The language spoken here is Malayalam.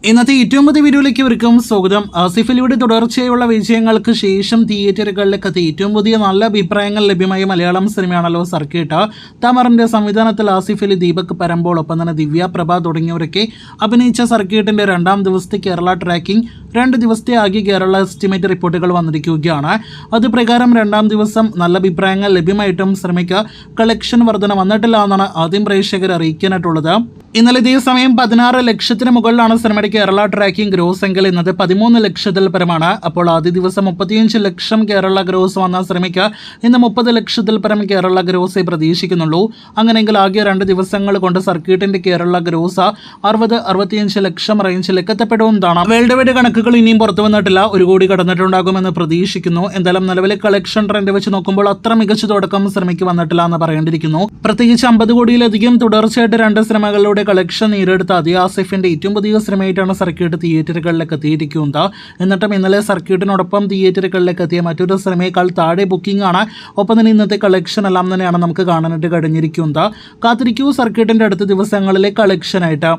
ഇന്നത്തെ ഏറ്റവും പുതിയ വീഡിയോയിലേക്ക് ഇവർക്കും സ്വാഗതം. ആസിഫലിയുടെ തുടർച്ചയായുള്ള വിജയങ്ങൾക്ക് ശേഷം തിയേറ്ററുകളിലേക്ക് ഏറ്റവും പുതിയ നല്ല അഭിപ്രായങ്ങൾ ലഭ്യമായ മലയാളം സിനിമയാണല്ലോ സർക്കിട്ട്. തമറിന്റെ സംവിധാനത്തിൽ ആസിഫ് അലി, ദീപക് പരമ്പോൾ, ഒപ്പം തന്നെ ദിവ്യ പ്രഭ തുടങ്ങിയവരൊക്കെ അഭിനയിച്ച സർക്കിട്ടിന്റെ രണ്ടാം ദിവസത്തെ കേരള ട്രാക്കിംഗ് 2 ദിവസത്തെ ആകെ കേരള എസ്റ്റിമേറ്റ് റിപ്പോർട്ടുകൾ വന്നിരിക്കുകയാണ്. അതുപ്രകാരം രണ്ടാം ദിവസം നല്ല അഭിപ്രായങ്ങൾ ലഭ്യമായിട്ടും സിനിമയ്ക്ക് കളക്ഷൻ വർധന വന്നിട്ടില്ല എന്നാണ് ആദ്യം പ്രേക്ഷകർ അറിയിക്കാനായിട്ടുള്ളത്. ഇന്നലെ ഇതേ സമയം 16 ലക്ഷത്തിന് മുകളിലാണ് സിനിമയുടെ കേരള ട്രാക്കിംഗ് ഗ്രോസ് എങ്കിൽ ഇന്നത് 13 ലക്ഷത്തിൽ പരമാണ്. അപ്പോൾ ആദ്യ ദിവസം 35 ലക്ഷം കേരള ഗ്രോസ് വന്ന സിനിമയ്ക്ക് ഇന്ന് 30 ലക്ഷത്തിൽ പരം കേരള ഗ്രോസേ പ്രതീക്ഷിക്കുന്നുള്ളൂ. അങ്ങനെയെങ്കിൽ ആകെ 2 ദിവസങ്ങൾ കൊണ്ട് സർക്കിട്ടിന്റെ കേരള ഗ്രോസ് 60-65 ലക്ഷം റേഞ്ചിലേക്ക് എത്തപ്പെടുന്നതാണ്. വേൾഡ് വൈഡ് കണക്കുകൾ ഇനിയും പുറത്തു വന്നിട്ടില്ല. 1 കോടി കടന്നിട്ടുണ്ടാകുമെന്ന് പ്രതീക്ഷിക്കുന്നു. എന്തായാലും നിലവിലെ കളക്ഷൻ ട്രെൻഡ് വെച്ച് നോക്കുമ്പോൾ അത്ര മികച്ച തുടക്കം സിനിമയ്ക്ക് വന്നിട്ടില്ല എന്ന് പറയേണ്ടിയിരിക്കുന്നു. പ്രത്യേകിച്ച് 50 കോടിയിലധികം തുടർച്ചയായിട്ട് 2 സിനിമകളുടെ കളക്ഷൻ നേടിയെടുത്ത അതേ ആസിഫിന്റെ ഏറ്റവും പുതിയ സിനിമയായിട്ടാണ് സർക്കിട്ട് തിയേറ്ററുകളിലേക്ക് എത്തിയിരിക്കുന്നത്. എന്നിട്ടും ഇന്നലെ സർക്കിട്ടിനോടൊപ്പം തിയേറ്ററുകളിലേക്ക് എത്തിയ മറ്റൊരു സിനിമയേക്കാൾ താഴെ ബുക്കിംഗ് ആണ്. ഒപ്പം തന്നെ ഇന്നത്തെ കളക്ഷൻ എല്ലാം തന്നെയാണ് നമുക്ക് കാണാനായിട്ട് കഴിഞ്ഞിരിക്കുന്നത്. കാത്തിരിക്കൂ സർക്കിട്ടിന്റെ അടുത്ത ദിവസങ്ങളിലെ കളക്ഷനായിട്ട്.